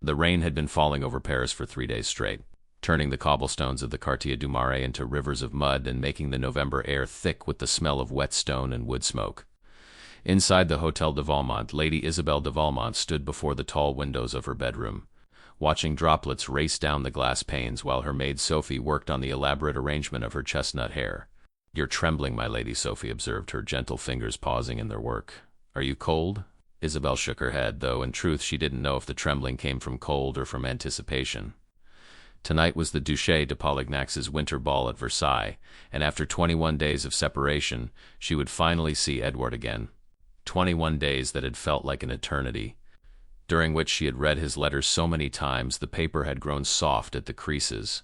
The rain had been falling over Paris for 3 days straight, turning the cobblestones of the Quartier du Marais into rivers of mud and making the November air thick with the smell of wet stone and wood smoke. Inside the Hôtel de Valmont, Lady Isabelle de Valmont stood before the tall windows of her bedroom, watching droplets race down the glass panes while her maid Sophie worked on the elaborate arrangement of her chestnut hair. "You're trembling, my lady," Sophie observed, her gentle fingers pausing in their work. "Are you cold?" Isabelle shook her head, though in truth she didn't know if the trembling came from cold or from anticipation. Tonight was the Duché de Polignacs's winter ball at Versailles, and after 21 days of separation, she would finally see Edward again. 21 days that had felt like an eternity, during which she had read his letters so many times the paper had grown soft at the creases.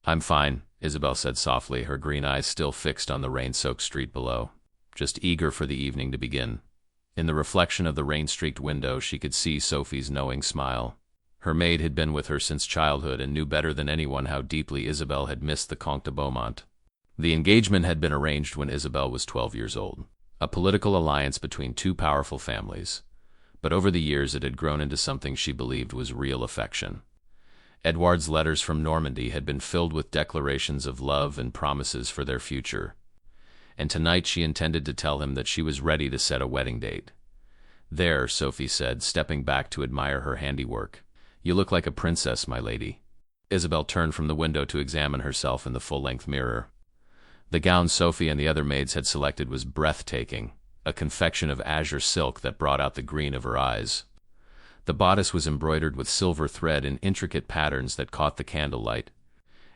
"I'm fine," Isabelle said softly, her green eyes still fixed on the rain-soaked street below, just eager for the evening to begin. In the reflection of the rain-streaked window she could see Sophie's knowing smile. Her maid had been with her since childhood and knew better than anyone how deeply Isabelle had missed the Comte de Beaumont. The engagement had been arranged when Isabelle was 12 years old, a political alliance between two powerful families. But over the years it had grown into something she believed was real affection. Edouard's letters from Normandy had been filled with declarations of love and promises for their future. And tonight she intended to tell him that she was ready to set a wedding date. "There," Sophie said, stepping back to admire her handiwork. "You look like a princess, my lady." Isabelle turned from the window to examine herself in the full-length mirror. The gown Sophie and the other maids had selected was breathtaking, a confection of azure silk that brought out the green of her eyes. The bodice was embroidered with silver thread in intricate patterns that caught the candlelight,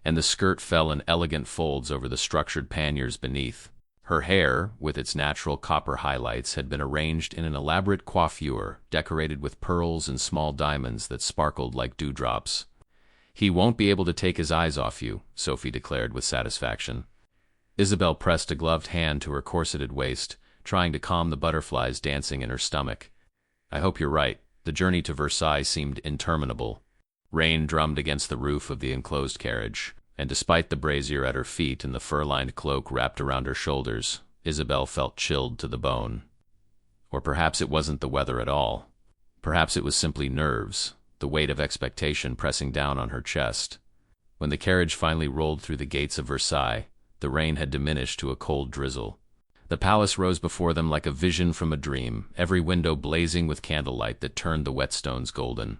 and the skirt fell in elegant folds over the structured panniers beneath. Her hair, with its natural copper highlights, had been arranged in an elaborate coiffure decorated with pearls and small diamonds that sparkled like dewdrops. "He won't be able to take his eyes off you," Sophie declared with satisfaction. Isabelle pressed a gloved hand to her corseted waist, trying to calm the butterflies dancing in her stomach. "I hope you're right." The journey to Versailles seemed interminable. Rain drummed against the roof of the enclosed carriage, and despite the brazier at her feet and the fur-lined cloak wrapped around her shoulders, Isabelle felt chilled to the bone. Or perhaps it wasn't the weather at all. Perhaps it was simply nerves, the weight of expectation pressing down on her chest. When the carriage finally rolled through the gates of Versailles, the rain had diminished to a cold drizzle. The palace rose before them like a vision from a dream, every window blazing with candlelight that turned the whetstones golden.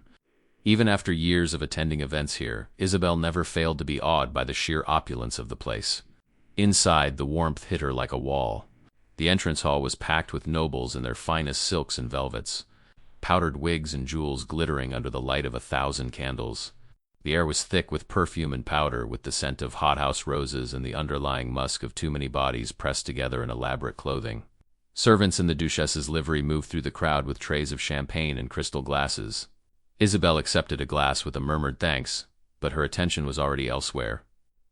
Even after years of attending events here, Isabelle never failed to be awed by the sheer opulence of the place. Inside, the warmth hit her like a wall. The entrance hall was packed with nobles in their finest silks and velvets, powdered wigs and jewels glittering under the light of 1,000 candles. The air was thick with perfume and powder, with the scent of hothouse roses and the underlying musk of too many bodies pressed together in elaborate clothing. Servants in the Duchesse's livery moved through the crowd with trays of champagne and crystal glasses. Isabelle accepted a glass with a murmured thanks, but her attention was already elsewhere,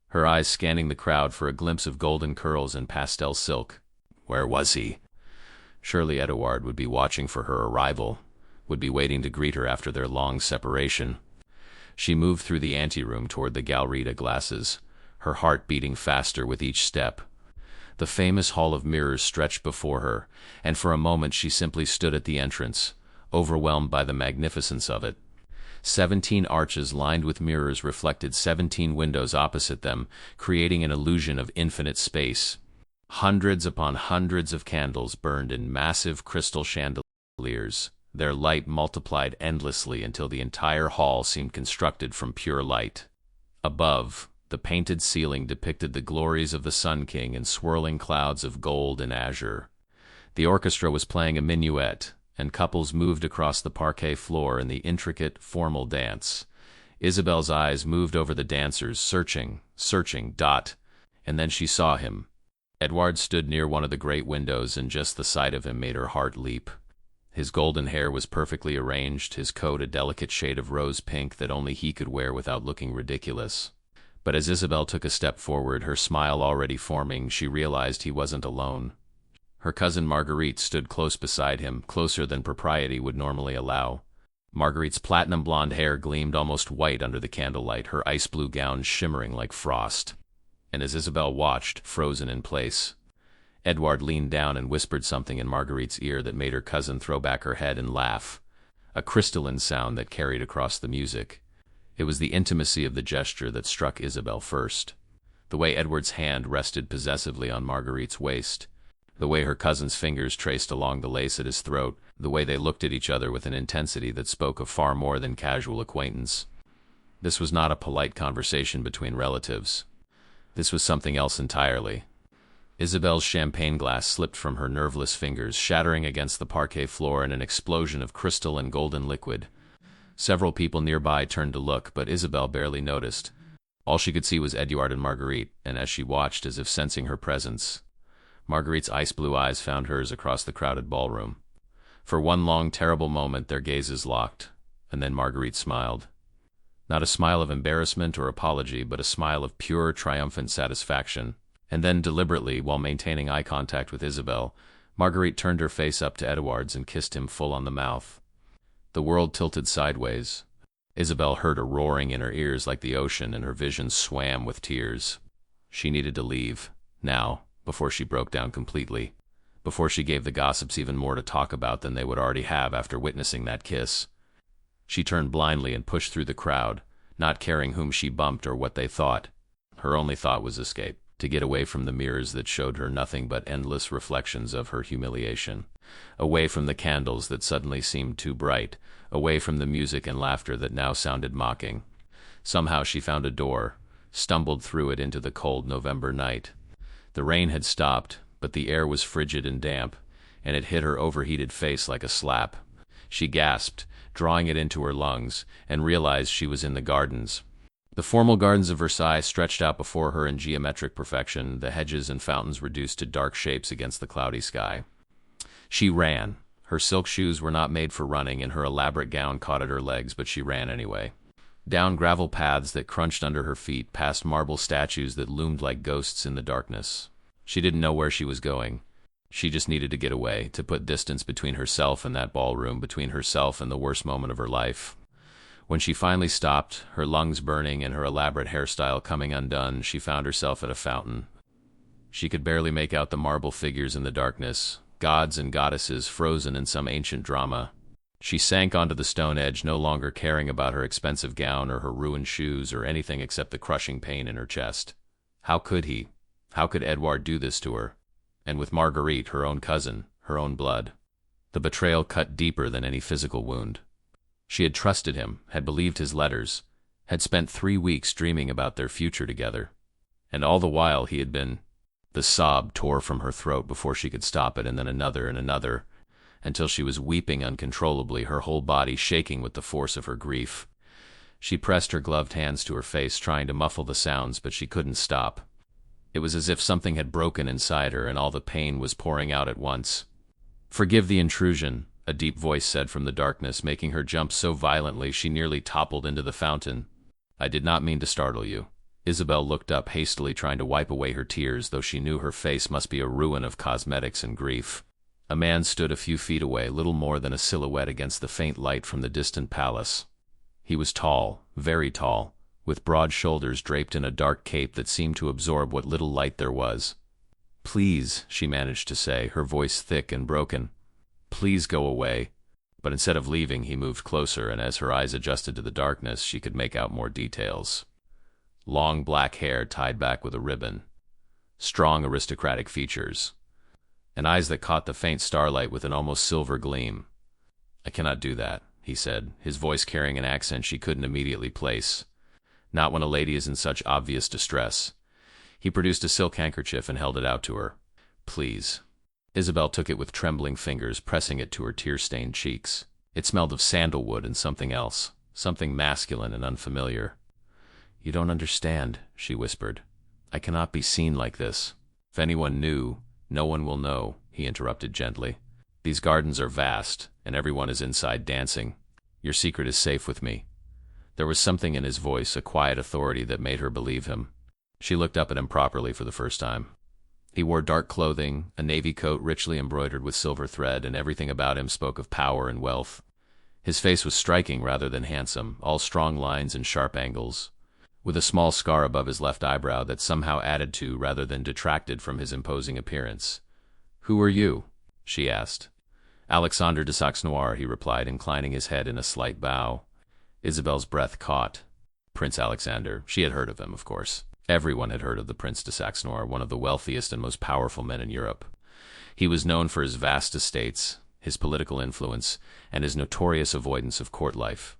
her eyes scanning the crowd for a glimpse of golden curls and pastel silk. Where was he? Surely Edouard would be watching for her arrival, would be waiting to greet her after their long separation. She moved through the anteroom toward the Galerie de Glaces, her heart beating faster with each step. The famous Hall of Mirrors stretched before her, and for a moment she simply stood at the entrance, overwhelmed by the magnificence of it. 17 arches lined with mirrors reflected 17 windows opposite them, creating an illusion of infinite space. Hundreds upon hundreds of candles burned in massive crystal chandeliers, their light multiplied endlessly until the entire hall seemed constructed from pure light. Above, the painted ceiling depicted the glories of the Sun King in swirling clouds of gold and azure. The orchestra was playing a minuet, and couples moved across the parquet floor in the intricate, formal dance. Isabelle's eyes moved over the dancers, searching, and then she saw him. Edouard stood near one of the great windows, and just the sight of him made her heart leap. His golden hair was perfectly arranged, his coat a delicate shade of rose pink that only he could wear without looking ridiculous. But as Isabelle took a step forward, her smile already forming, she realized he wasn't alone. Her cousin Marguerite stood close beside him, closer than propriety would normally allow. Marguerite's platinum blonde hair gleamed almost white under the candlelight, her ice blue gown shimmering like frost. And as Isabelle watched, frozen in place, Edouard leaned down and whispered something in Marguerite's ear that made her cousin throw back her head and laugh. a crystalline sound that carried across the music. It was the intimacy of the gesture that struck Isabel first. The way Edward's hand rested possessively on Marguerite's waist, the way her cousin's fingers traced along the lace at his throat, the way they looked at each other with an intensity that spoke of far more than casual acquaintance. This was not a polite conversation between relatives. This was something else entirely. Isabel's champagne glass slipped from her nerveless fingers, shattering against the parquet floor in an explosion of crystal and golden liquid. Several people nearby turned to look, but Isabel barely noticed. All she could see was Edouard and Marguerite, and as she watched as if sensing her presence, Marguerite's ice-blue eyes found hers across the crowded ballroom. For one long, terrible moment their gazes locked, and then Marguerite smiled. Not a smile of embarrassment or apology, but a smile of pure, triumphant satisfaction. And then, deliberately, while maintaining eye contact with Isabel, Marguerite turned her face up to Edouard's and kissed him full on the mouth. The world tilted sideways. Isabel heard a roaring in her ears like the ocean, and her vision swam with tears. She needed to leave, now, before she broke down completely, before she gave the gossips even more to talk about than they would already have after witnessing that kiss. She turned blindly and pushed through the crowd, not caring whom she bumped or what they thought. Her only thought was escape, to get away from the mirrors that showed her nothing but endless reflections of her humiliation, away from the candles that suddenly seemed too bright, away from the music and laughter that now sounded mocking. Somehow she found a door, stumbled through it into the cold November night. The rain had stopped, but the air was frigid and damp, and it hit her overheated face like a slap. She gasped, drawing it into her lungs, and realized she was in the gardens. The formal gardens of Versailles stretched out before her in geometric perfection, the hedges and fountains reduced to dark shapes against the cloudy sky. She ran. Her silk shoes were not made for running, and her elaborate gown caught at her legs, but she ran anyway. Down gravel paths that crunched under her feet, past marble statues that loomed like ghosts in the darkness. She didn't know where she was going. She just needed to get away, to put distance between herself and that ballroom, between herself and the worst moment of her life. When she finally stopped, her lungs burning and her elaborate hairstyle coming undone, she found herself at a fountain. She could barely make out the marble figures in the darkness, gods and goddesses frozen in some ancient drama. She sank onto the stone edge, no longer caring about her expensive gown or her ruined shoes or anything except the crushing pain in her chest. How could he? How could Edouard do this to her? And with Marguerite, her own cousin, her own blood. The betrayal cut deeper than any physical wound. She had trusted him, had believed his letters, had spent 3 weeks dreaming about their future together. And all the while he had been... The sob tore from her throat before she could stop it, and then another, until she was weeping uncontrollably, her whole body shaking with the force of her grief. She pressed her gloved hands to her face, trying to muffle the sounds, but she couldn't stop. It was as if something had broken inside her, and all the pain was pouring out at once. "Forgive the intrusion," a deep voice said from the darkness, making her jump so violently she nearly toppled into the fountain. "I did not mean to startle you." Isabel looked up hastily, trying to wipe away her tears, though she knew her face must be a ruin of cosmetics and grief. A man stood a few feet away, little more than a silhouette against the faint light from the distant palace. He was tall, very tall, with broad shoulders draped in a dark cape that seemed to absorb what little light there was. "Please," she managed to say, her voice thick and broken. "Please go away." But instead of leaving, he moved closer, and as her eyes adjusted to the darkness, she could make out more details. Long black hair tied back with a ribbon. Strong aristocratic features. And eyes that caught the faint starlight with an almost silver gleam. "I cannot do that," he said, his voice carrying an accent she couldn't immediately place. Not when a lady is in such obvious distress. He produced a silk handkerchief and held it out to her. "Please." Isabel took it with trembling fingers, pressing it to her tear-stained cheeks. It smelled of sandalwood and something else, something masculine and unfamiliar. "You don't understand," she whispered. "I cannot be seen like this. If anyone knew, no one will know," he interrupted gently. "These gardens are vast, and everyone is inside dancing. Your secret is safe with me." There was something in his voice, a quiet authority that made her believe him. She looked up at him properly for the first time. He wore dark clothing, a navy coat richly embroidered with silver thread, and everything about him spoke of power and wealth. His face was striking rather than handsome, all strong lines and sharp angles, with a small scar above his left eyebrow that somehow added to rather than detracted from his imposing appearance. "Who are you?" she asked. Alexandre de Saxe-Noir, he replied, inclining his head in a slight bow. Isabelle's breath caught. Prince Alexander. She had heard of him, of course. Everyone had heard of the Prince de Saxe-Noir, one of the wealthiest and most powerful men in Europe. He was known for his vast estates, his political influence, and his notorious avoidance of court life.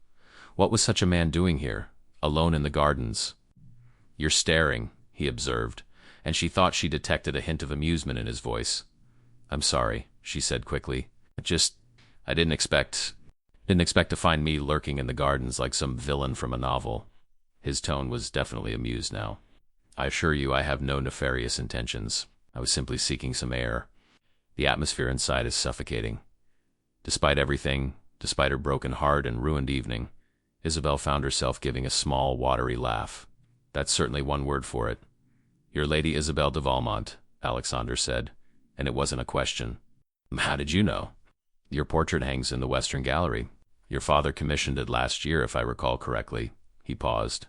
What was such a man doing here, alone in the gardens? "You're staring," he observed, and she thought she detected a hint of amusement in his voice. "I'm sorry," she said quickly. I didn't expect to find me lurking in the gardens like some villain from a novel." His tone was definitely amused now. "I assure you I have no nefarious intentions. I was simply seeking some air. The atmosphere inside is suffocating." Despite everything, despite her broken heart and ruined evening, Isabelle found herself giving a small, watery laugh. "That's certainly one word for it. You're Lady Isabelle de Valmont," Alexandre said, and it wasn't a question. "How did you know?" "Your portrait hangs in the Western Gallery. Your father commissioned it last year, if I recall correctly." He paused.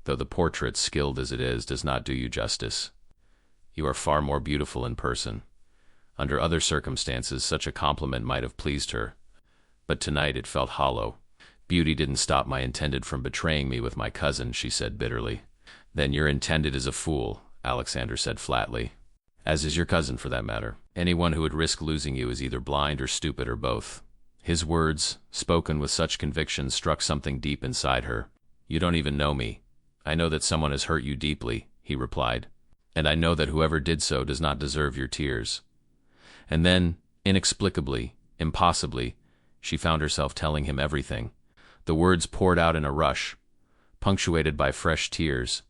"Though the portrait, skilled as it is, does not do you justice. You are far more beautiful in person. Under other circumstances, such a compliment might have pleased her. But tonight it felt hollow. Beauty didn't stop my intended from betraying me with my cousin," she said bitterly. "Then your intended is a fool," Alexandre said flatly. "As is your cousin, for that matter. Anyone who would risk losing you is either blind or stupid or both." His words, spoken with such conviction, struck something deep inside her. "You don't even know me. I know that someone has hurt you deeply," he replied. "And I know that whoever did so does not deserve your tears." And then, inexplicably, impossibly, she found herself telling him everything. The words poured out in a rush, punctuated by fresh tears.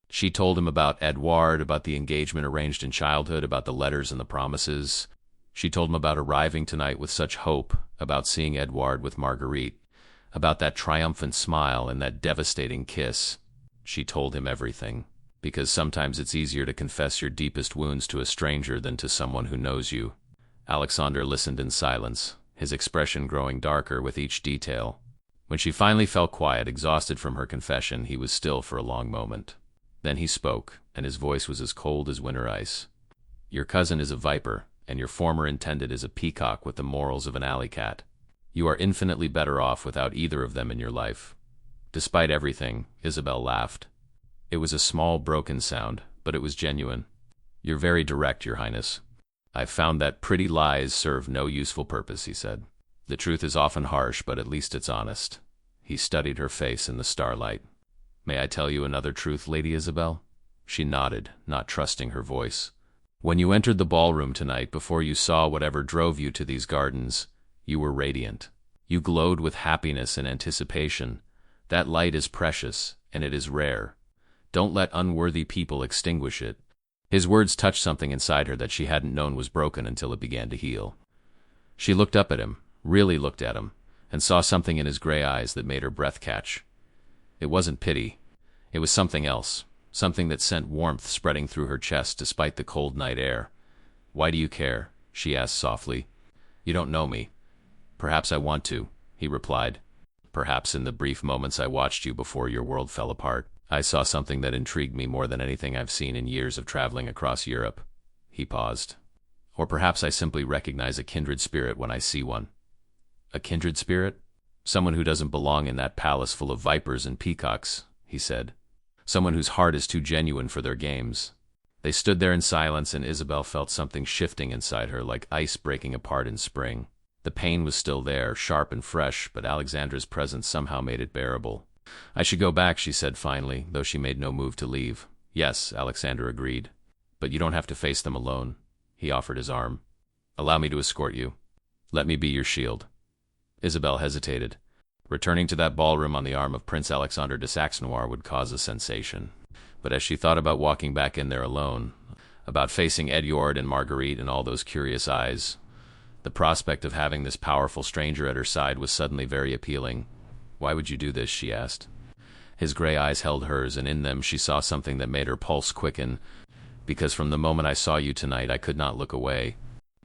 She told him about Edouard, about the engagement arranged in childhood, about the letters and the promises. She told him about arriving tonight with such hope, about seeing Edouard with Marguerite, about that triumphant smile and that devastating kiss. She told him everything, because sometimes it's easier to confess your deepest wounds to a stranger than to someone who knows you. Alexandre listened in silence, his expression growing darker with each detail. When she finally fell quiet, exhausted from her confession, he was still for a long moment. Then he spoke, and his voice was as cold as winter ice. "Your cousin is a viper, and your former intended is a peacock with the morals of an alley cat. You are infinitely better off without either of them in your life." Despite everything, Isabelle laughed. It was a small, broken sound, but it was genuine. "You're very direct, Your Highness." "I've found that pretty lies serve no useful purpose," he said. "The truth is often harsh, but at least it's honest." He studied her face in the starlight. "May I tell you another truth, Lady Isabelle?" She nodded, not trusting her voice. "When you entered the ballroom tonight, before you saw whatever drove you to these gardens, you were radiant. You glowed with happiness and anticipation. That light is precious, and it is rare. Don't let unworthy people extinguish it." His words touched something inside her that she hadn't known was broken until it began to heal. She looked up at him, really looked at him, and saw something in his gray eyes that made her breath catch. It wasn't pity. It was something else, something that sent warmth spreading through her chest despite the cold night air. "Why do you care?" she asked softly. "You don't know me." "Perhaps I want to," he replied. "Perhaps in the brief moments I watched you before your world fell apart, I saw something that intrigued me more than anything I've seen in years of traveling across Europe." He paused. "Or perhaps I simply recognize a kindred spirit when I see one." "A kindred spirit?" "Someone who doesn't belong in that palace full of vipers and peacocks," he said. "Someone whose heart is too genuine for their games." They stood there in silence, and Isabelle felt something shifting inside her, like ice breaking apart in spring. The pain was still there, sharp and fresh, but Alexandre's presence somehow made it bearable. "I should go back," she said finally, though she made no move to leave. "Yes," Alexandre agreed. "But you don't have to face them alone." He offered his arm. "Allow me to escort you. Let me be your shield." Isabelle hesitated. Returning to that ballroom on the arm of Prince Alexandre de Saxe-Noir would cause a sensation. But as she thought about walking back in there alone, about facing Edouard and Marguerite and all those curious eyes, the prospect of having this powerful stranger at her side was suddenly very appealing. "Why would you do this?" she asked. His gray eyes held hers, and in them she saw something that made her pulse quicken. "Because from the moment I saw you tonight, I could not look away.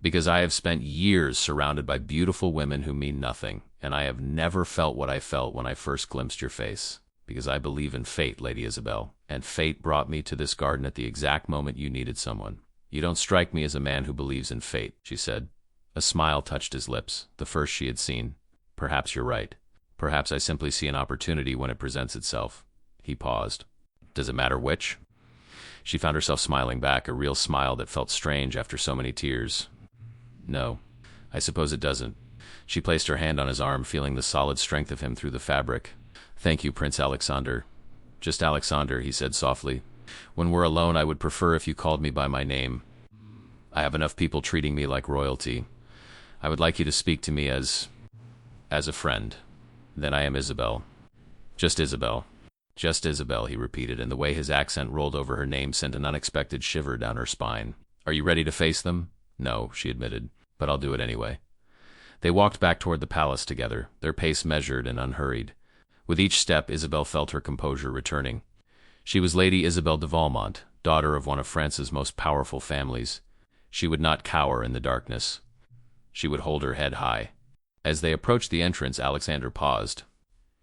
Because I have spent years surrounded by beautiful women who mean nothing, and I have never felt what I felt when I first glimpsed your face. Because I believe in fate, Lady Isabelle, and fate brought me to this garden at the exact moment you needed someone." "You don't strike me as a man who believes in fate," she said. A smile touched his lips, the first she had seen. Perhaps you're right. Perhaps I simply see an opportunity when it presents itself. He paused. Does it matter which? She found herself smiling back, a real smile that felt strange after so many tears. No, I suppose it doesn't. She placed her hand on his arm, feeling the solid strength of him through the fabric. Thank you, Prince Alexander. Just Alexander, he said softly. When we're alone, I would prefer if you called me by my name. I have enough people treating me like royalty. I would like you to speak to me as a friend. Then I am Isabel. Just Isabel. Just Isabel, he repeated, and the way his accent rolled over her name sent an unexpected shiver down her spine. Are you ready to face them? No, she admitted, but I'll do it anyway. They walked back toward the palace together, their pace measured and unhurried. With each step, Isabel felt her composure returning. She was Lady Isabel de Valmont, daughter of one of France's most powerful families. She would not cower in the darkness. She would hold her head high. As they approached the entrance, Alexander paused.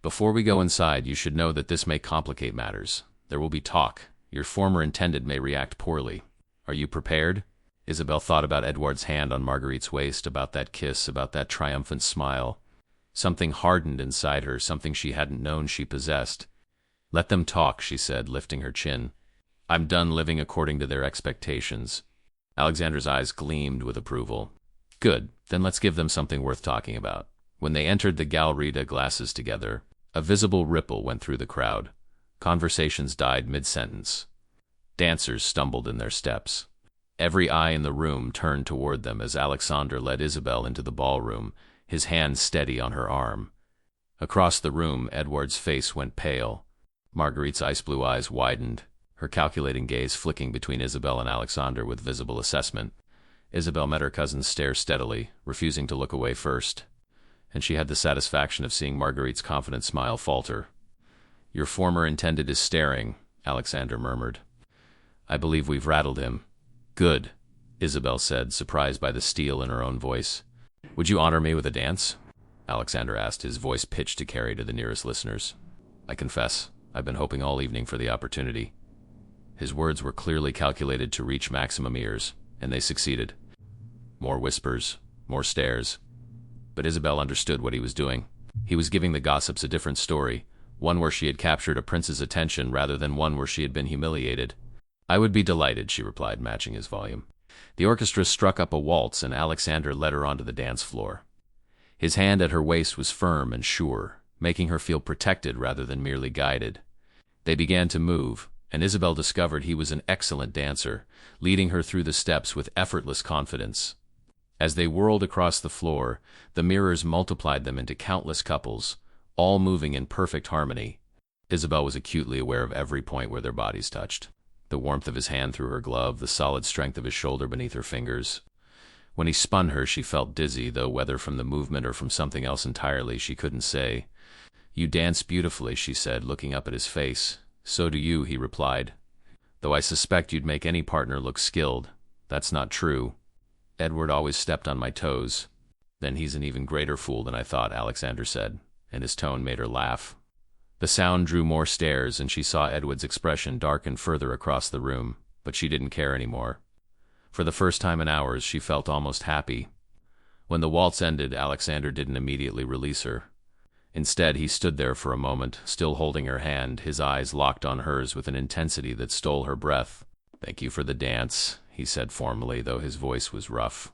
Before we go inside, you should know that this may complicate matters. There will be talk. Your former intended may react poorly. Are you prepared? Isabel thought about Edouard's hand on Marguerite's waist, about that kiss, about that triumphant smile. Something hardened inside her, something she hadn't known she possessed. Let them talk, she said, lifting her chin. I'm done living according to their expectations. Alexander's eyes gleamed with approval. Good, then let's give them something worth talking about. When they entered the Galerie des Glaces together, a visible ripple went through the crowd. Conversations died mid-sentence. Dancers stumbled in their steps. Every eye in the room turned toward them as Alexander led Isabel into the ballroom, his hand steady on her arm. Across the room, Edouard's face went pale. Marguerite's ice-blue eyes widened, her calculating gaze flicking between Isabel and Alexander with visible assessment. Isabel met her cousin's stare steadily, refusing to look away first, and she had the satisfaction of seeing Marguerite's confident smile falter. Your former intended is staring, Alexander murmured. I believe we've rattled him. Good, Isabel said, surprised by the steel in her own voice. Would you honor me with a dance? Alexander asked, his voice pitched to carry to the nearest listeners. I confess, I've been hoping all evening for the opportunity. His words were clearly calculated to reach maximum ears, and they succeeded. More whispers, more stares. But Isabel understood what he was doing. He was giving the gossips a different story, one where she had captured a prince's attention rather than one where she had been humiliated. I would be delighted, she replied, matching his volume. The orchestra struck up a waltz, and Alexander led her onto the dance floor. His hand at her waist was firm and sure, making her feel protected rather than merely guided. They began to move, and Isabel discovered he was an excellent dancer, leading her through the steps with effortless confidence. As they whirled across the floor, the mirrors multiplied them into countless couples, all moving in perfect harmony. Isabel was acutely aware of every point where their bodies touched. The warmth of his hand through her glove, the solid strength of his shoulder beneath her fingers. When he spun her, she felt dizzy, though whether from the movement or from something else entirely, she couldn't say. You dance beautifully, she said, looking up at his face. So do you, he replied. Though I suspect you'd make any partner look skilled. That's not true. Edouard always stepped on my toes. Then he's an even greater fool than I thought, Alexander said, and his tone made her laugh. The sound drew more stares, and she saw Edouard's expression darken further across the room, but she didn't care anymore. For the first time in hours, she felt almost happy. When the waltz ended, Alexander didn't immediately release her. Instead, he stood there for a moment, still holding her hand, his eyes locked on hers with an intensity that stole her breath. Thank you for the dance, he said formally, though his voice was rough.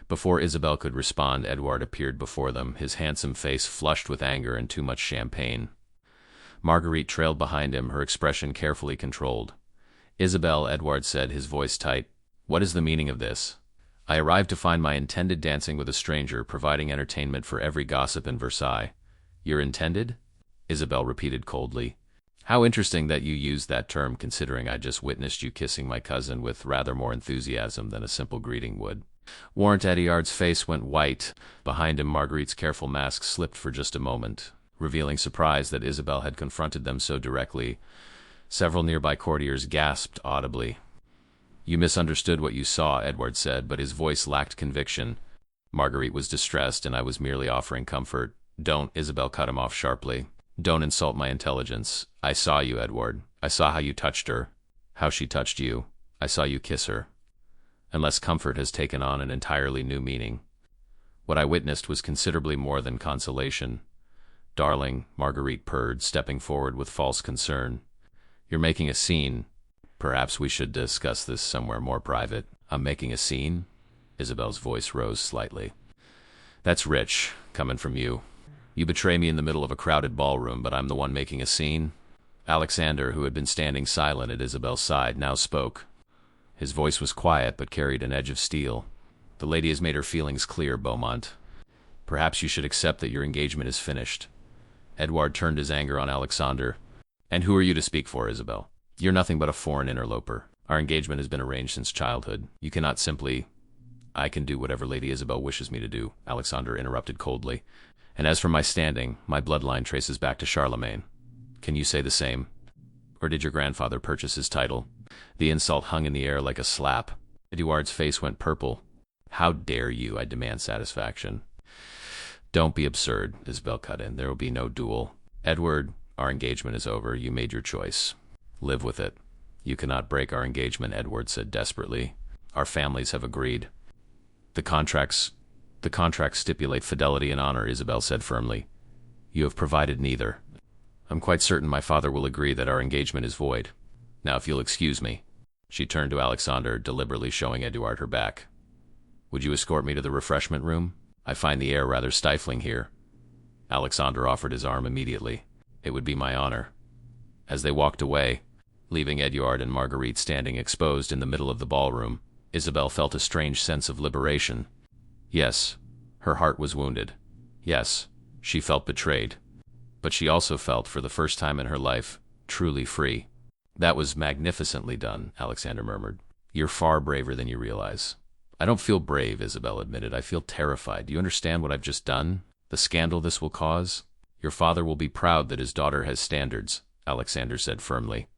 Before Isabel could respond, Edouard appeared before them, his handsome face flushed with anger and too much champagne. Marguerite trailed behind him, her expression carefully controlled. Isabel, Edouard said, his voice tight. What is the meaning of this? I arrived to find my intended dancing with a stranger, providing entertainment for every gossip in Versailles. Your intended? Isabel repeated coldly. How interesting that you used that term, considering I just witnessed you kissing my cousin with rather more enthusiasm than a simple greeting would. Warrant Edouard's face went white. Behind him, Marguerite's careful mask slipped for just a moment, revealing surprise that Isabel had confronted them so directly. Several nearby courtiers gasped audibly. You misunderstood what you saw, Edouard said, but his voice lacked conviction. Marguerite was distressed, and I was merely offering comfort. Don't, Isabel cut him off sharply. Don't insult my intelligence. I saw you, Edouard. I saw how you touched her, how she touched you. I saw you kiss her. Unless comfort has taken on an entirely new meaning. What I witnessed was considerably more than consolation. "Darling," Marguerite purred, stepping forward with false concern. "You're making a scene. Perhaps we should discuss this somewhere more private." "I'm making a scene?" Isabel's voice rose slightly. "That's rich, coming from you. You betray me in the middle of a crowded ballroom, but I'm the one making a scene?" Alexander, who had been standing silent at Isabel's side, now spoke. His voice was quiet, but carried an edge of steel. "The lady has made her feelings clear, Beaumont. Perhaps you should accept that your engagement is finished." Edouard turned his anger on Alexander. "And who are you to speak for, Isabel? You're nothing but a foreign interloper. Our engagement has been arranged since childhood. You cannot simply—" "I can do whatever Lady Isabel wishes me to do," Alexander interrupted coldly. "And as for my standing, my bloodline traces back to Charlemagne. Can you say the same? Or did your grandfather purchase his title?" The insult hung in the air like a slap. Edouard's face went purple. "How dare you? I demand satisfaction." "Don't be absurd," Isabel cut in. "There will be no duel. Edward, our engagement is over. You made your choice. Live with it." "You cannot break our engagement," Edward said desperately. "Our families have agreed." The contracts stipulate fidelity and honor," Isabel said firmly. "You have provided neither. I'm quite certain my father will agree that our engagement is void. Now, if you'll excuse me." She turned to Alexander, deliberately showing Edouard her back. "Would you escort me to the refreshment room? I find the air rather stifling here." Alexander offered his arm immediately. "It would be my honor." As they walked away, leaving Edouard and Marguerite standing exposed in the middle of the ballroom, Isabel felt a strange sense of liberation. Yes, her heart was wounded. Yes, she felt betrayed. But she also felt, for the first time in her life, truly free. "That was magnificently done," Alexander murmured. "You're far braver than you realize." "I don't feel brave," Isabel admitted. "I feel terrified. Do you understand what I've just done? The scandal this will cause?" "Your father will be proud that his daughter has standards," Alexander said firmly.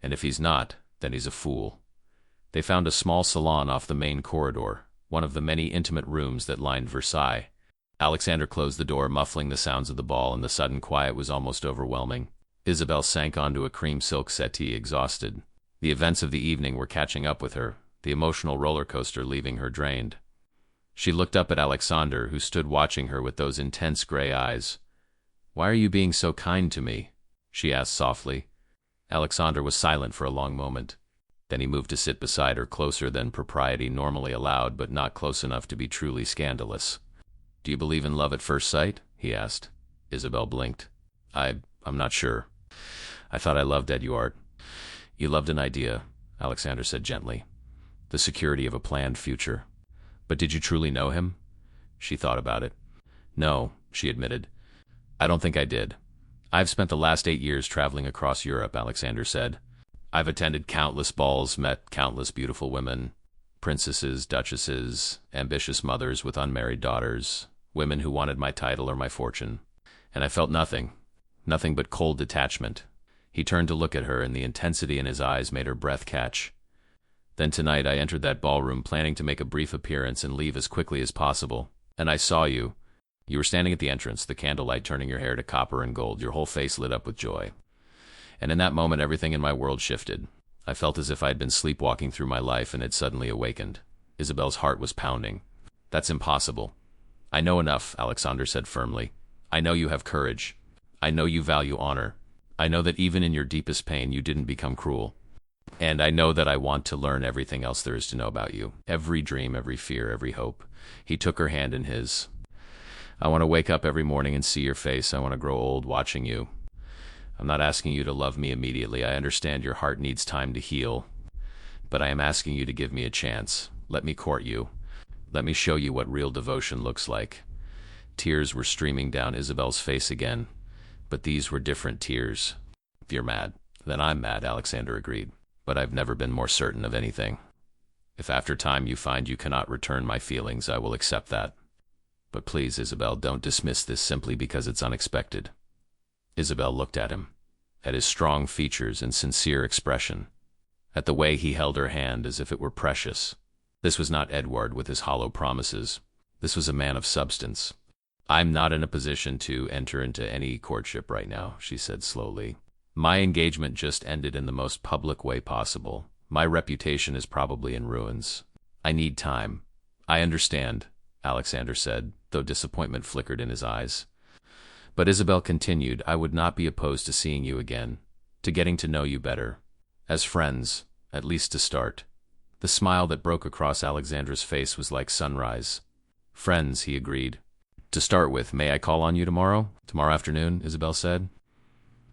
"And if he's not, then he's a fool." They found a small salon off the main corridor, one of the many intimate rooms that lined Versailles. Alexander closed the door, muffling the sounds of the ball, and the sudden quiet was almost overwhelming. Isabel sank onto a cream silk settee, exhausted. The events of the evening were catching up with her, the emotional roller coaster leaving her drained. She looked up at Alexander, who stood watching her with those intense gray eyes. "Why are you being so kind to me?" she asked softly. Alexander was silent for a long moment. Then he moved to sit beside her, closer than propriety normally allowed, but not close enough to be truly scandalous. "Do you believe in love at first sight?" he asked. Isabel blinked. I'm not sure. I thought I loved Edouard." "You loved an idea," Alexander said gently. "The security of a planned future. But did you truly know him?" She thought about it. "No," she admitted. "I don't think I did. I've spent the last 8 years traveling across Europe," Alexander said. "I've attended countless balls, met countless beautiful women, princesses, duchesses, ambitious mothers with unmarried daughters, women who wanted my title or my fortune. And I felt nothing but cold detachment." He turned to look at her, and the intensity in his eyes made her breath catch. "Then tonight I entered that ballroom, planning to make a brief appearance and leave as quickly as possible. And I saw you. You were standing at the entrance, the candlelight turning your hair to copper and gold, your whole face lit up with joy. And in that moment everything in my world shifted. I felt as if I had been sleepwalking through my life and had suddenly awakened." Isabel's heart was pounding. "That's impossible." "I know enough," Alexander said firmly. "I know you have courage. I know you value honor. I know that even in your deepest pain you didn't become cruel. And I know that I want to learn everything else there is to know about you. Every dream, every fear, every hope." He took her hand in his. "I want to wake up every morning and see your face. I want to grow old watching you. I'm not asking you to love me immediately. I understand your heart needs time to heal. But I am asking you to give me a chance. Let me court you. Let me show you what real devotion looks like." Tears were streaming down Isabel's face again. But these were different tears. "If you're mad, then I'm mad," Alexander agreed. "But I've never been more certain of anything. If after time you find you cannot return my feelings, I will accept that. But please, Isabel, don't dismiss this simply because it's unexpected." Isabel looked at him, at his strong features and sincere expression, at the way he held her hand as if it were precious. This was not Edouard with his hollow promises. This was a man of substance. "I'm not in a position to enter into any courtship right now," she said slowly. "My engagement just ended in the most public way possible. My reputation is probably in ruins. I need time." "I understand," Alexander said, though disappointment flickered in his eyes. But Isabel continued, I would not be opposed to seeing you again, to getting to know you better. As friends, at least to start. The smile that broke across Alexandra's face was like sunrise. Friends, he agreed. To start with, may I call on you tomorrow? Tomorrow afternoon, Isabel said.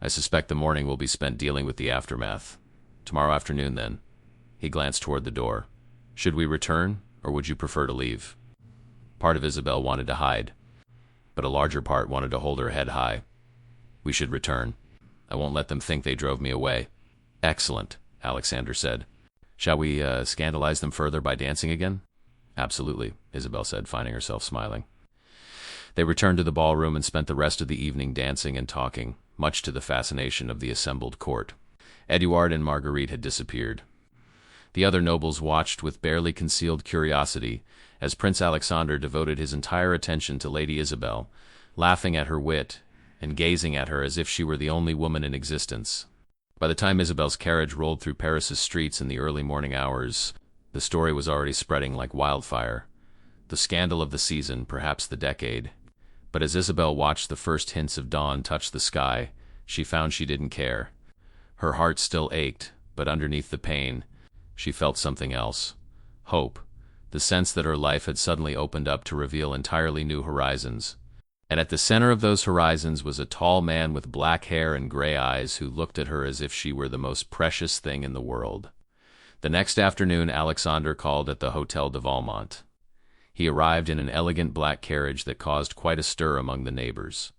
I suspect the morning will be spent dealing with the aftermath. Tomorrow afternoon, then. He glanced toward the door. Should we return, or would you prefer to leave? Part of Isabel wanted to hide, but a larger part wanted to hold her head high. We should return. I won't let them think they drove me away. Excellent, Alexander said. Shall we scandalize them further by dancing again? Absolutely, Isabel said, finding herself smiling. They returned to the ballroom and spent the rest of the evening dancing and talking, much to the fascination of the assembled court. Edouard and Marguerite had disappeared. The other nobles watched with barely concealed curiosity as Prince Alexander devoted his entire attention to Lady Isabel, laughing at her wit and gazing at her as if she were the only woman in existence. By the time Isabel's carriage rolled through Paris's streets in the early morning hours, the story was already spreading like wildfire. The scandal of the season, perhaps the decade. But as Isabel watched the first hints of dawn touch the sky, she found she didn't care. Her heart still ached, but underneath the pain, she felt something else. Hope. The sense that her life had suddenly opened up to reveal entirely new horizons. And at the center of those horizons was a tall man with black hair and gray eyes who looked at her as if she were the most precious thing in the world. The next afternoon, Alexander called at the Hotel de Valmont. He arrived in an elegant black carriage that caused quite a stir among the neighbors.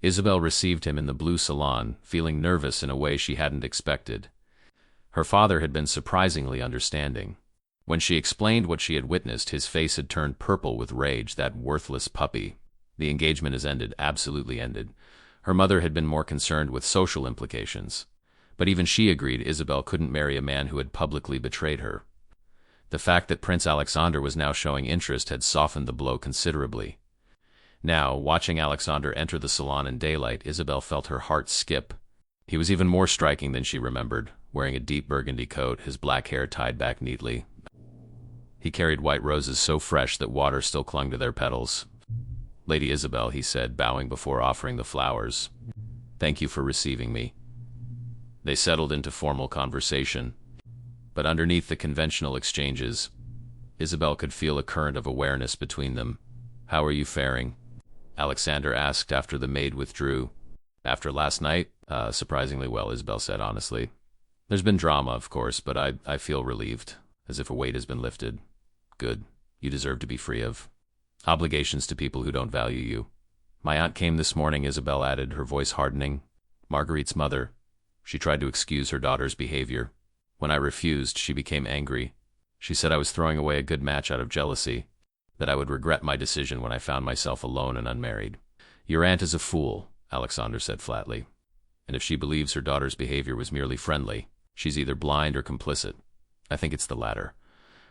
Isabel received him in the blue salon, feeling nervous in a way she hadn't expected. Her father had been surprisingly understanding. When she explained what she had witnessed, his face had turned purple with rage. That worthless puppy. The engagement is ended, absolutely ended. Her mother had been more concerned with social implications. But even she agreed Isabel couldn't marry a man who had publicly betrayed her. The fact that Prince Alexander was now showing interest had softened the blow considerably. Now, watching Alexander enter the salon in daylight, Isabel felt her heart skip. He was even more striking than she remembered, wearing a deep burgundy coat, his black hair tied back neatly. He carried white roses so fresh that water still clung to their petals. Lady Isabel, he said, bowing before offering the flowers. Thank you for receiving me. They settled into formal conversation. But underneath the conventional exchanges, Isabel could feel a current of awareness between them. How are you faring? Alexander asked after the maid withdrew. After last night? Surprisingly well, Isabel said honestly. There's been drama, of course, but I feel relieved, as if a weight has been lifted. Good. You deserve to be free of obligations to people who don't value you. My aunt came this morning, Isabel added, her voice hardening. Marguerite's mother. She tried to excuse her daughter's behavior. When I refused, she became angry. She said I was throwing away a good match out of jealousy, that I would regret my decision when I found myself alone and unmarried. Your aunt is a fool, Alexander said flatly. And if she believes her daughter's behavior was merely friendly, she's either blind or complicit. I think it's the latter.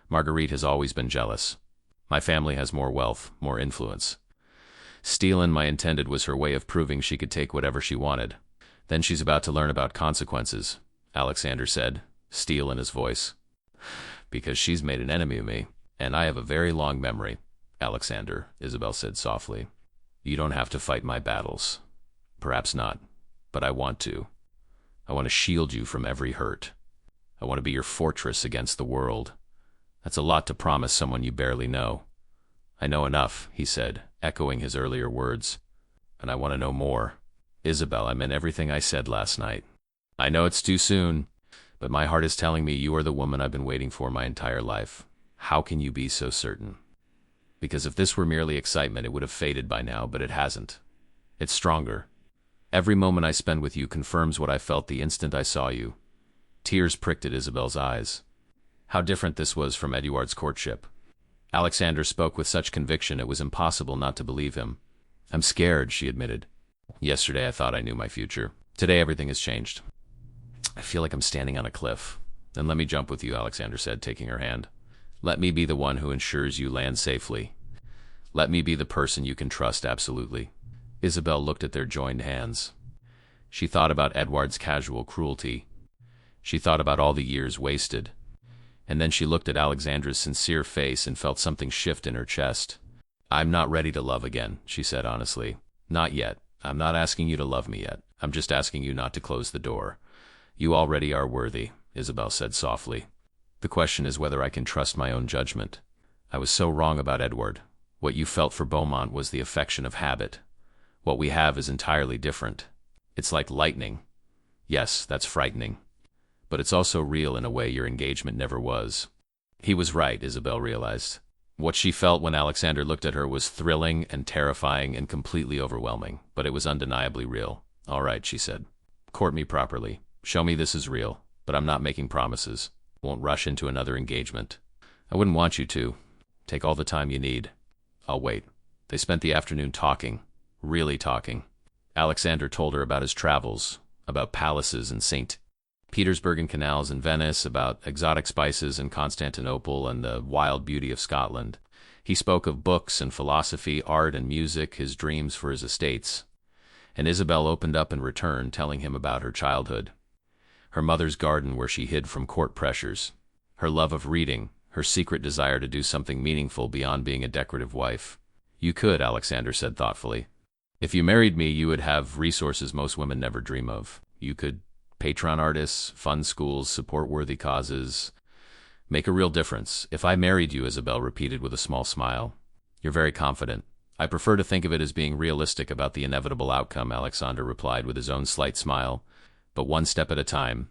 Marguerite has always been jealous. My family has more wealth, more influence. Stealing my intended was her way of proving she could take whatever she wanted. Then she's about to learn about consequences, Alexander said, steel in his voice. Because she's made an enemy of me, and I have a very long memory, Alexander, Isabel said softly. You don't have to fight my battles. Perhaps not, but I want to. I want to shield you from every hurt. I want to be your fortress against the world. That's a lot to promise someone you barely know. I know enough, he said, echoing his earlier words. And I want to know more. Isabel, I meant everything I said last night. I know it's too soon, but my heart is telling me you are the woman I've been waiting for my entire life. How can you be so certain? Because if this were merely excitement, it would have faded by now, but it hasn't. It's stronger. Every moment I spend with you confirms what I felt the instant I saw you. Tears pricked at Isabel's eyes. How different this was from Edouard's courtship. Alexander spoke with such conviction it was impossible not to believe him. I'm scared, she admitted. Yesterday I thought I knew my future. Today everything has changed. I feel like I'm standing on a cliff. Then let me jump with you, Alexander said, taking her hand. Let me be the one who ensures you land safely. Let me be the person you can trust absolutely. Isabel looked at their joined hands. She thought about Edouard's casual cruelty. She thought about all the years wasted. And then she looked at Alexandra's sincere face and felt something shift in her chest. I'm not ready to love again, she said honestly. Not yet. I'm not asking you to love me yet. I'm just asking you not to close the door. You already are worthy, Isabel said softly. The question is whether I can trust my own judgment. I was so wrong about Edward. What you felt for Beaumont was the affection of habit. What we have is entirely different. It's like lightning. Yes, that's frightening. But it's also real in a way your engagement never was. He was right, Isabel realized. What she felt when Alexander looked at her was thrilling and terrifying and completely overwhelming, but it was undeniably real. All right, she said. Court me properly. Show me this is real, but I'm not making promises. Won't rush into another engagement. I wouldn't want you to. Take all the time you need. I'll wait. They spent the afternoon talking. Really talking. Alexander told her about his travels, about palaces in St. Petersburg and canals in Venice, about exotic spices in Constantinople and the wild beauty of Scotland. He spoke of books and philosophy, art and music, his dreams for his estates. And Isabel opened up in return, telling him about her childhood. Her mother's garden where she hid from court pressures. Her love of reading, her secret desire to do something meaningful beyond being a decorative wife. You could, Alexander said thoughtfully. If you married me, you would have resources most women never dream of. You could patron artists, fund schools, support worthy causes, make a real difference. If I married you, Isabel repeated with a small smile. You're very confident. I prefer to think of it as being realistic about the inevitable outcome, Alexander replied with his own slight smile, but one step at a time.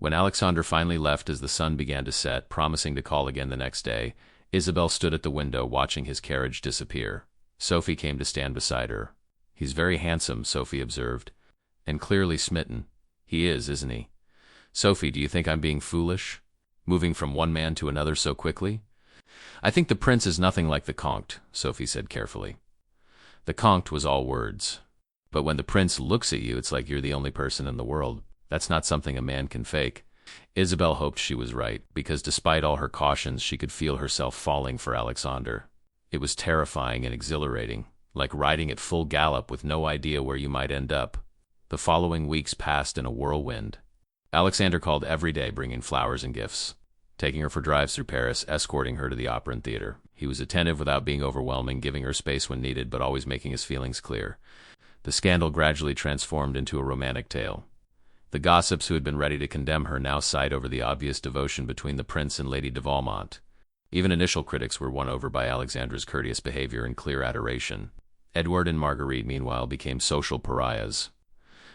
When Alexander finally left as the sun began to set, promising to call again the next day, Isabel stood at the window watching his carriage disappear. Sophie came to stand beside her. He's very handsome, Sophie observed, and clearly smitten. He is, isn't he? Sophie, do you think I'm being foolish? Moving from one man to another so quickly? I think the prince is nothing like the Comte, Sophie said carefully. The Comte was all words. But when the prince looks at you, it's like you're the only person in the world. That's not something a man can fake. Isabel hoped she was right, because despite all her cautions, she could feel herself falling for Alexander. It was terrifying and exhilarating, like riding at full gallop with no idea where you might end up. The following weeks passed in a whirlwind. Alexander called every day, bringing flowers and gifts, taking her for drives through Paris, escorting her to the opera and theater. He was attentive without being overwhelming, giving her space when needed, but always making his feelings clear. The scandal gradually transformed into a romantic tale. The gossips who had been ready to condemn her now sighed over the obvious devotion between the prince and Lady de Valmont. Even initial critics were won over by Alexander's courteous behavior and clear adoration. Edward and Marguerite, meanwhile, became social pariahs.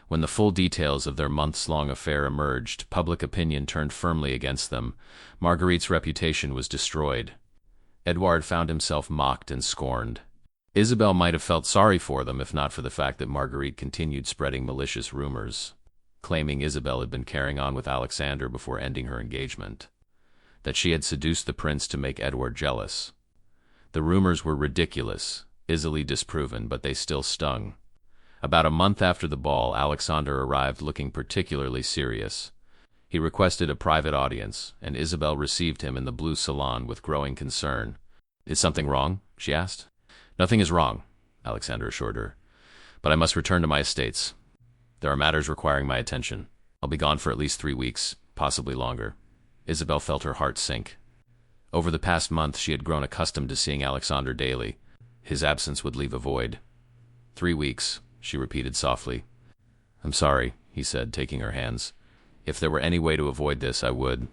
When the full details of their months-long affair emerged, public opinion turned firmly against them. Marguerite's reputation was destroyed. Edouard found himself mocked and scorned. Isabel might have felt sorry for them if not for the fact that Marguerite continued spreading malicious rumors, claiming Isabel had been carrying on with Alexander before ending her engagement, that she had seduced the prince to make Edward jealous. The rumors were ridiculous, easily disproven, but they still stung. About a month after the ball, Alexander arrived looking particularly serious. He requested a private audience, and Isabel received him in the blue salon with growing concern. Is something wrong? She asked. Nothing is wrong, Alexander assured her. But I must return to my estates. There are matters requiring my attention. I'll be gone for at least 3 weeks, possibly longer. Isabel felt her heart sink. Over the past month, she had grown accustomed to seeing Alexander daily. His absence would leave a void. 3 weeks, she repeated softly. I'm sorry, he said, taking her hands. If there were any way to avoid this, I would.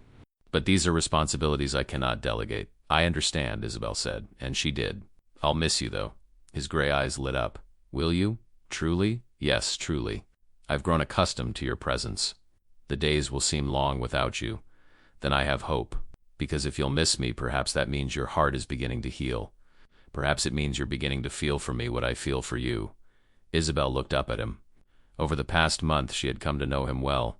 But these are responsibilities I cannot delegate. I understand, Isabel said, and she did. I'll miss you, though. His gray eyes lit up. Will you? Truly? Yes, truly. I've grown accustomed to your presence. The days will seem long without you. Then I have hope, because if you'll miss me, perhaps that means your heart is beginning to heal. Perhaps it means you're beginning to feel for me what I feel for you. Isabel looked up at him. Over the past month, she had come to know him well.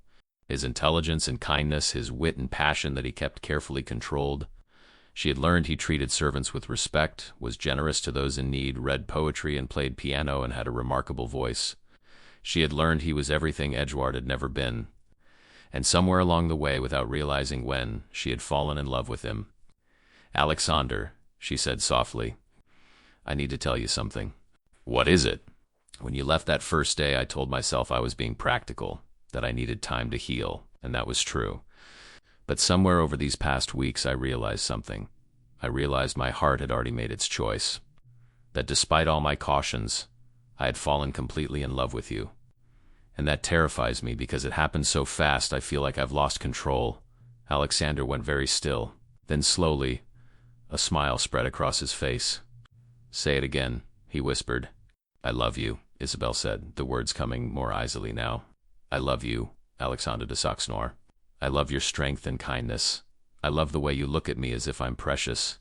His intelligence and kindness, his wit and passion that he kept carefully controlled. She had learned he treated servants with respect, was generous to those in need, read poetry and played piano, and had a remarkable voice. She had learned he was everything Edouard had never been. And somewhere along the way, without realizing when, she had fallen in love with him. Alexander, she said softly, I need to tell you something. What is it? When you left that first day, I told myself I was being practical, that I needed time to heal, and that was true. But somewhere over these past weeks, I realized something. I realized my heart had already made its choice. that despite all my cautions, I had fallen completely in love with you. And that terrifies me because it happened so fast I feel like I've lost control." Alexander went very still. Then slowly, a smile spread across his face. "Say it again," he whispered. "I love you," Isabel said, the words coming more easily now. "I love you, Alexander de Saxe-Noir. I love your strength and kindness. I love the way you look at me as if I'm precious.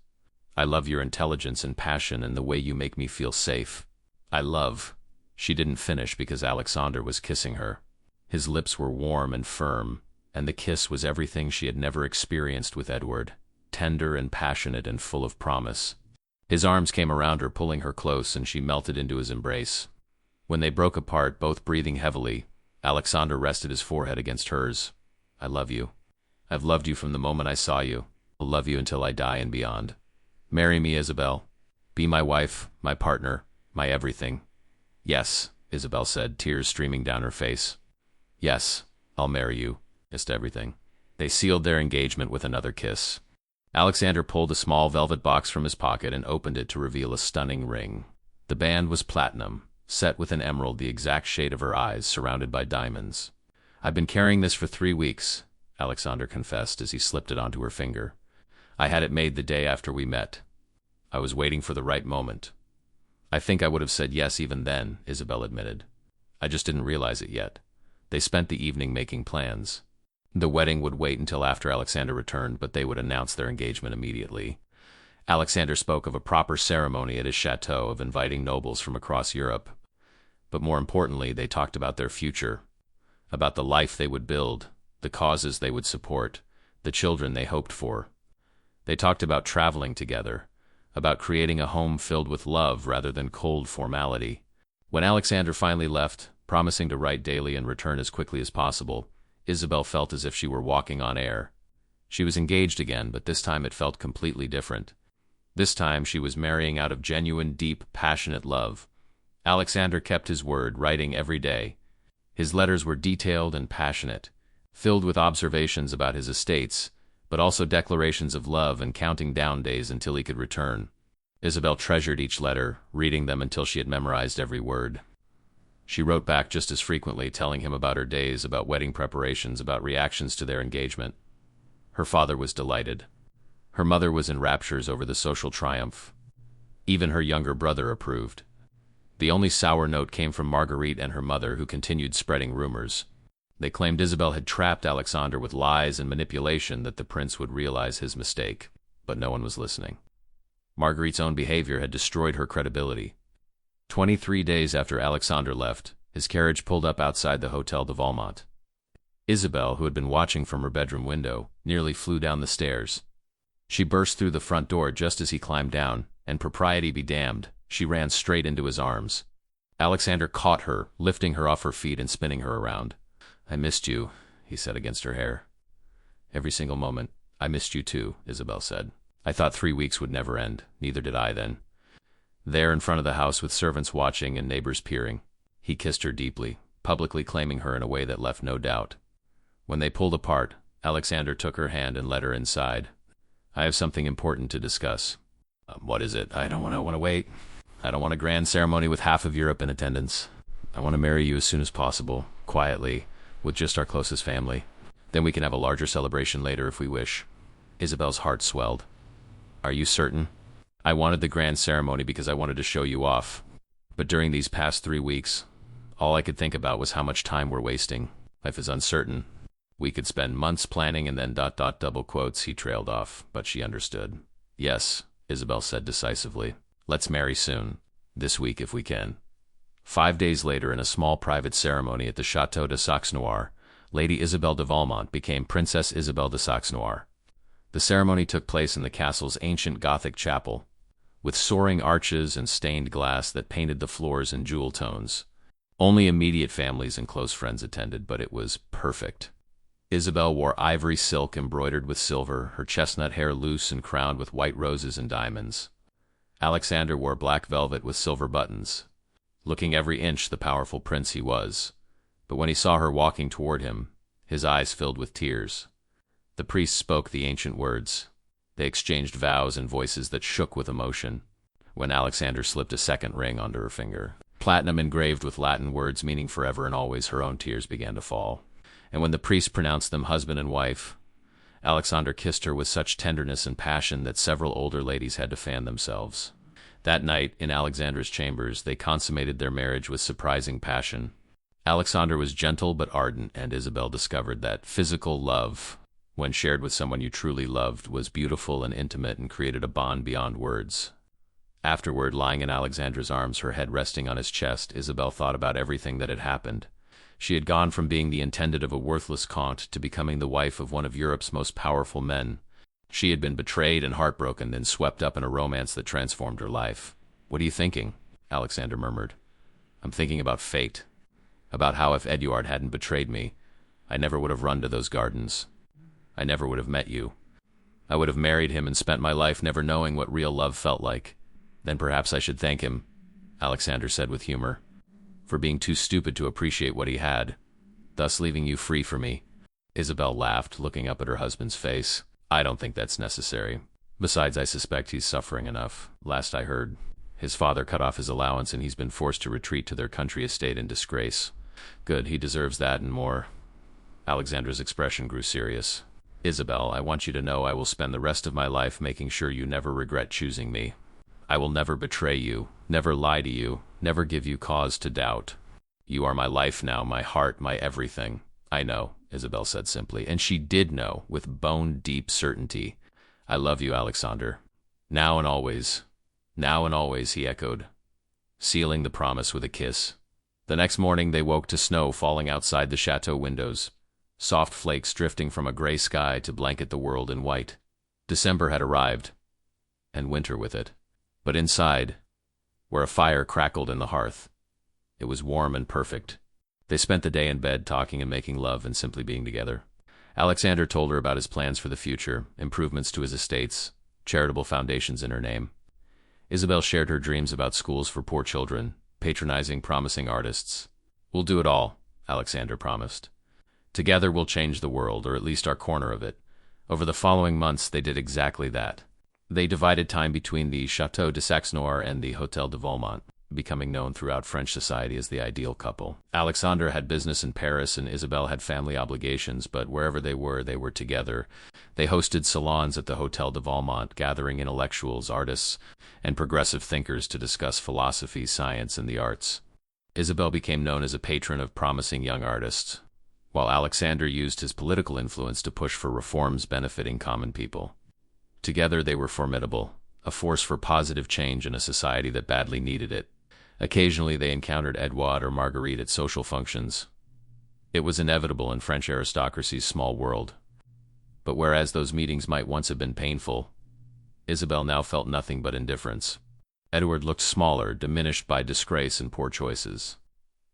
I love your intelligence and passion and the way you make me feel safe. I love—" She didn't finish because Alexander was kissing her. His lips were warm and firm, and the kiss was everything she had never experienced with Edward, tender and passionate and full of promise. His arms came around her, pulling her close, and she melted into his embrace. When they broke apart, both breathing heavily, Alexander rested his forehead against hers. "I love you. I've loved you from the moment I saw you. I'll love you until I die and beyond. Marry me, Isabel. Be my wife, my partner, my everything." "Yes," Isabel said, tears streaming down her face. "Yes, I'll marry you. Just everything." They sealed their engagement with another kiss. Alexander pulled a small velvet box from his pocket and opened it to reveal a stunning ring. The band was platinum, set with an emerald the exact shade of her eyes, surrounded by diamonds. "I've been carrying this for 3 weeks," Alexander confessed as he slipped it onto her finger. "I had it made the day after we met. I was waiting for the right moment." "I think I would have said yes even then," Isabel admitted. "I just didn't realize it yet." They spent the evening making plans. The wedding would wait until after Alexander returned, but they would announce their engagement immediately. Alexander spoke of a proper ceremony at his chateau, of inviting nobles from across Europe. But more importantly, they talked about their future, about the life they would build, the causes they would support, the children they hoped for. They talked about traveling together, about creating a home filled with love rather than cold formality. When Alexander finally left, promising to write daily and return as quickly as possible, Isabel felt as if she were walking on air. She was engaged again, but this time it felt completely different. This time she was marrying out of genuine, deep, passionate love. Alexander kept his word, writing every day. His letters were detailed and passionate, filled with observations about his estates, but also declarations of love and counting down days until he could return. Isabel treasured each letter, reading them until she had memorized every word. She wrote back just as frequently, telling him about her days, about wedding preparations, about reactions to their engagement. Her father was delighted. Her mother was in raptures over the social triumph. Even her younger brother approved. The only sour note came from Marguerite and her mother, who continued spreading rumors. They claimed Isabel had trapped Alexander with lies and manipulation, that the prince would realize his mistake. But no one was listening. Marguerite's own behavior had destroyed her credibility. 23 days after Alexander left, his carriage pulled up outside the Hotel de Valmont. Isabel, who had been watching from her bedroom window, nearly flew down the stairs. She burst through the front door just as he climbed down, and propriety be damned, she ran straight into his arms. Alexander caught her, lifting her off her feet and spinning her around. "I missed you," he said against her hair. "Every single moment. I missed you too," Isabel said. "I thought 3 weeks would never end. Neither did I then." There in front of the house, with servants watching and neighbors peering, he kissed her deeply, publicly claiming her in a way that left no doubt. When they pulled apart, Alexander took her hand and led her inside. "I have something important to discuss." What is it?" "I don't want to wait. I don't want a grand ceremony with half of Europe in attendance. I want to marry you as soon as possible, quietly, with just our closest family. Then we can have a larger celebration later if we wish." Isabel's heart swelled. "Are you certain?" "I wanted the grand ceremony because I wanted to show you off. But during these past 3 weeks, all I could think about was how much time we're wasting. Life is uncertain. We could spend months planning and then ... double quotes, he trailed off, but she understood. "Yes," Isabel said decisively. "Let's marry soon. This week if we can." 5 days later, in a small private ceremony at the Château de Saxe-Noir, Lady Isabel de Valmont became Princess Isabel de Saxe-Noir. The ceremony took place in the castle's ancient Gothic chapel, with soaring arches and stained glass that painted the floors in jewel tones. Only immediate families and close friends attended, but it was perfect. Isabel wore ivory silk embroidered with silver, her chestnut hair loose and crowned with white roses and diamonds. Alexander wore black velvet with silver buttons, looking every inch the powerful prince he was. But when he saw her walking toward him, his eyes filled with tears. The priest spoke the ancient words. They exchanged vows in voices that shook with emotion. when Alexander slipped a second ring onto her finger. Platinum engraved with Latin words meaning forever and always, her own tears began to fall. And when the priest pronounced them husband and wife, Alexander kissed her with such tenderness and passion that several older ladies had to fan themselves. That night, in Alexander's chambers, they consummated their marriage with surprising passion. Alexander was gentle but ardent, and Isabel discovered that physical love, when shared with someone you truly loved, was beautiful and intimate and created a bond beyond words. Afterward, lying in Alexander's arms, her head resting on his chest, Isabel thought about everything that had happened. She had gone from being the intended of a worthless Comte to becoming the wife of one of Europe's most powerful men. She had been betrayed and heartbroken, then swept up in a romance that transformed her life. "What are you thinking?" Alexander murmured. "I'm thinking about fate. About how if Eduard hadn't betrayed me, I never would have run to those gardens. I never would have met you. I would have married him and spent my life never knowing what real love felt like. Then perhaps I should thank him," Alexander said with humor, "for being too stupid to appreciate what he had, thus leaving you free for me." Isabel laughed, looking up at her husband's face. "I don't think that's necessary. Besides, I suspect he's suffering enough. Last I heard, his father cut off his allowance and he's been forced to retreat to their country estate in disgrace. Good, he deserves that and more." Alexander's expression grew serious. "Isabel, I want you to know I will spend the rest of my life making sure you never regret choosing me. I will never betray you, never lie to you, never give you cause to doubt. You are my life now, my heart, my everything." "I know," Isabel said simply, and she did know, with bone-deep certainty. "I love you, Alexander. Now and always." "Now and always," he echoed, sealing the promise with a kiss. The next morning they woke to snow falling outside the chateau windows, soft flakes drifting from a gray sky to blanket the world in white. December had arrived, and winter with it. But inside, where a fire crackled in the hearth, it was warm and perfect. They spent the day in bed talking and making love and simply being together. Alexander told her about his plans for the future, improvements to his estates, charitable foundations in her name. Isabel shared her dreams about schools for poor children, patronizing promising artists. "We'll do it all," Alexander promised. "Together we'll change the world, or at least our corner of it." Over the following months they did exactly that. They divided time between the Château de Saxe-Noir and the Hôtel de Valmont, becoming known throughout French society as the ideal couple. Alexander had business in Paris and Isabel had family obligations, but wherever they were together. They hosted salons at the Hôtel de Valmont, gathering intellectuals, artists, and progressive thinkers to discuss philosophy, science, and the arts. Isabel became known as a patron of promising young artists, while Alexander used his political influence to push for reforms benefiting common people. Together they were formidable, a force for positive change in a society that badly needed it. Occasionally they encountered Edouard or Marguerite at social functions. It was inevitable in French aristocracy's small world. But whereas those meetings might once have been painful, Isabel now felt nothing but indifference. Edouard looked smaller, diminished by disgrace and poor choices.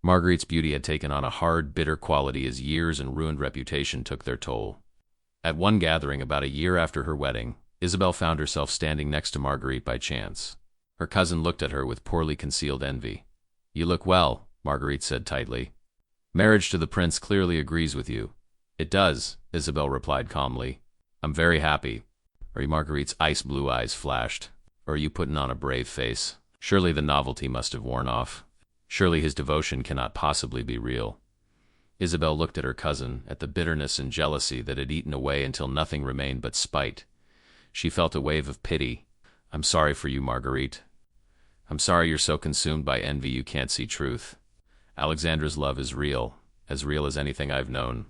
Marguerite's beauty had taken on a hard, bitter quality as years and ruined reputation took their toll. At one gathering about a year after her wedding, Isabel found herself standing next to Marguerite by chance. Her cousin looked at her with poorly concealed envy. "You look well," Marguerite said tightly. "Marriage to the prince clearly agrees with you." "It does," Isabel replied calmly. "I'm very happy." Marguerite's ice-blue eyes flashed. "Or are you putting on a brave face? Surely the novelty must have worn off. Surely his devotion cannot possibly be real." Isabel looked at her cousin, at the bitterness and jealousy that had eaten away until nothing remained but spite. She felt a wave of pity. "I'm sorry for you, Marguerite. I'm sorry you're so consumed by envy you can't see truth. Alexander's love is real as anything I've known.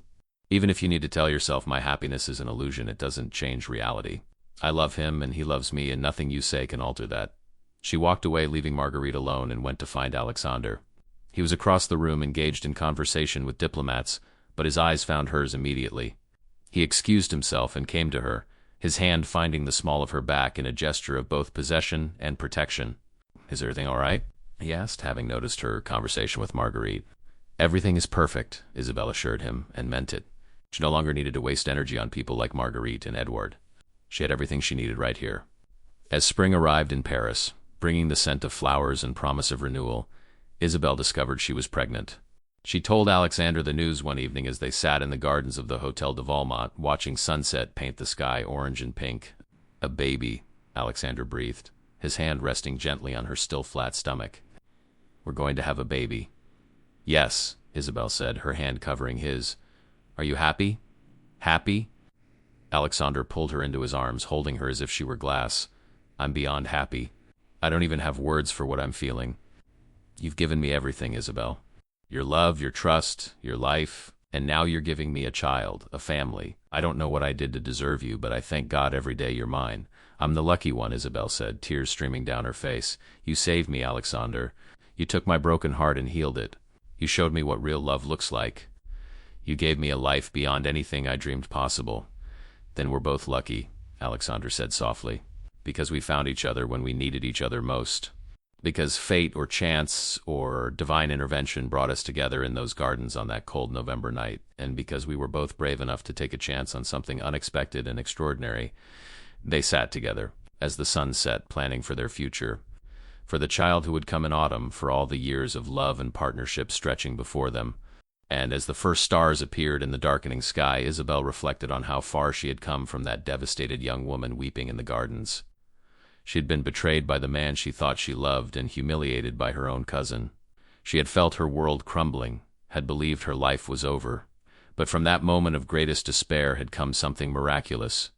Even if you need to tell yourself my happiness is an illusion, it doesn't change reality. I love him and he loves me, and nothing you say can alter that." She walked away, leaving Marguerite alone, and went to find Alexander. He was across the room, engaged in conversation with diplomats, but his eyes found hers immediately. He excused himself and came to her, his hand finding the small of her back in a gesture of both possession and protection. "Is everything all right?" he asked, having noticed her conversation with Marguerite. "Everything is perfect," Isabel assured him, and meant it. She no longer needed to waste energy on people like Marguerite and Edouard. She had everything she needed right here. As spring arrived in Paris, bringing the scent of flowers and promise of renewal, Isabel discovered she was pregnant. She told Alexander the news one evening as they sat in the gardens of the Hôtel de Valmont, watching sunset paint the sky orange and pink. "A baby," Alexander breathed, his hand resting gently on her still flat stomach. "We're going to have a baby." "Yes," Isabel said, her hand covering his. "Are you happy?" "Happy?" Alexander pulled her into his arms, holding her as if she were glass. "I'm beyond happy. I don't even have words for what I'm feeling. You've given me everything, Isabel. Your love, your trust, your life, and now you're giving me a child, a family. I don't know what I did to deserve you, but I thank God every day you're mine." "I'm the lucky one," Isabel said, tears streaming down her face. "You saved me, Alexander. You took my broken heart and healed it. You showed me what real love looks like. You gave me a life beyond anything I dreamed possible." "Then we're both lucky," Alexander said softly, "because we found each other when we needed each other most. Because fate or chance or divine intervention brought us together in those gardens on that cold November night, and because we were both brave enough to take a chance on something unexpected and extraordinary." They sat together, as the sun set, planning for their future, for the child who would come in autumn, for all the years of love and partnership stretching before them. And as the first stars appeared in the darkening sky, Isabel reflected on how far she had come from that devastated young woman weeping in the gardens. She had been betrayed by the man she thought she loved and humiliated by her own cousin. She had felt her world crumbling, had believed her life was over. But from that moment of greatest despair had come something miraculous.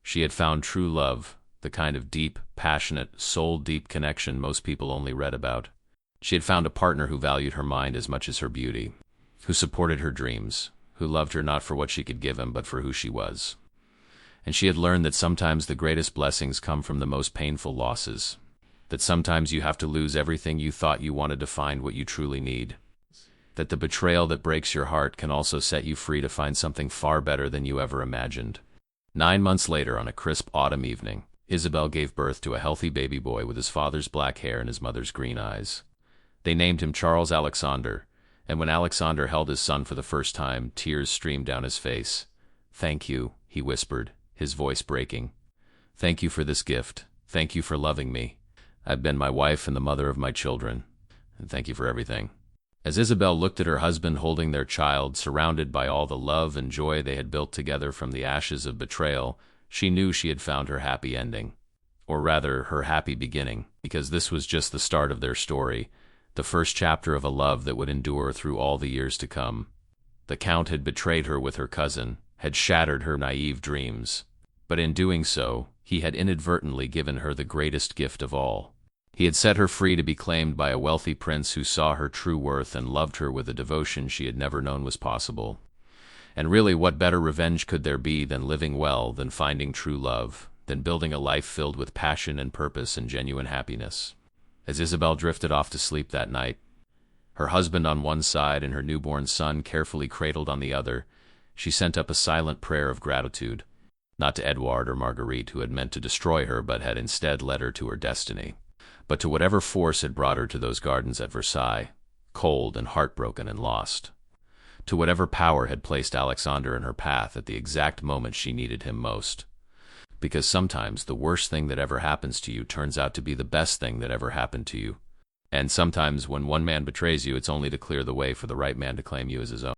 She had found true love, the kind of deep, passionate, soul-deep connection most people only read about. She had found a partner who valued her mind as much as her beauty, who supported her dreams, who loved her not for what she could give him but for who she was. And she had learned that sometimes the greatest blessings come from the most painful losses, that sometimes you have to lose everything you thought you wanted to find what you truly need, that the betrayal that breaks your heart can also set you free to find something far better than you ever imagined. 9 months later, on a crisp autumn evening, Isabel gave birth to a healthy baby boy with his father's black hair and his mother's green eyes. They named him Charles Alexander, and when Alexander held his son for the first time, tears streamed down his face. "Thank you," he whispered, his voice breaking. "Thank you for this gift. Thank you for loving me. I've been my wife and the mother of my children. And thank you for everything." As Isabel looked at her husband holding their child, surrounded by all the love and joy they had built together from the ashes of betrayal, she knew she had found her happy ending. Or rather, her happy beginning, because this was just the start of their story, the first chapter of a love that would endure through all the years to come. The Count had betrayed her with her cousin, had shattered her naive dreams. But in doing so, he had inadvertently given her the greatest gift of all. He had set her free to be claimed by a wealthy prince who saw her true worth and loved her with a devotion she had never known was possible. And really, what better revenge could there be than living well, than finding true love, than building a life filled with passion and purpose and genuine happiness? As Isabel drifted off to sleep that night, her husband on one side and her newborn son carefully cradled on the other, she sent up a silent prayer of gratitude, not to Edouard or Marguerite, who had meant to destroy her but had instead led her to her destiny, but to whatever force had brought her to those gardens at Versailles, cold and heartbroken and lost, to whatever power had placed Alexander in her path at the exact moment she needed him most. Because sometimes the worst thing that ever happens to you turns out to be the best thing that ever happened to you. And sometimes when one man betrays you, it's only to clear the way for the right man to claim you as his own.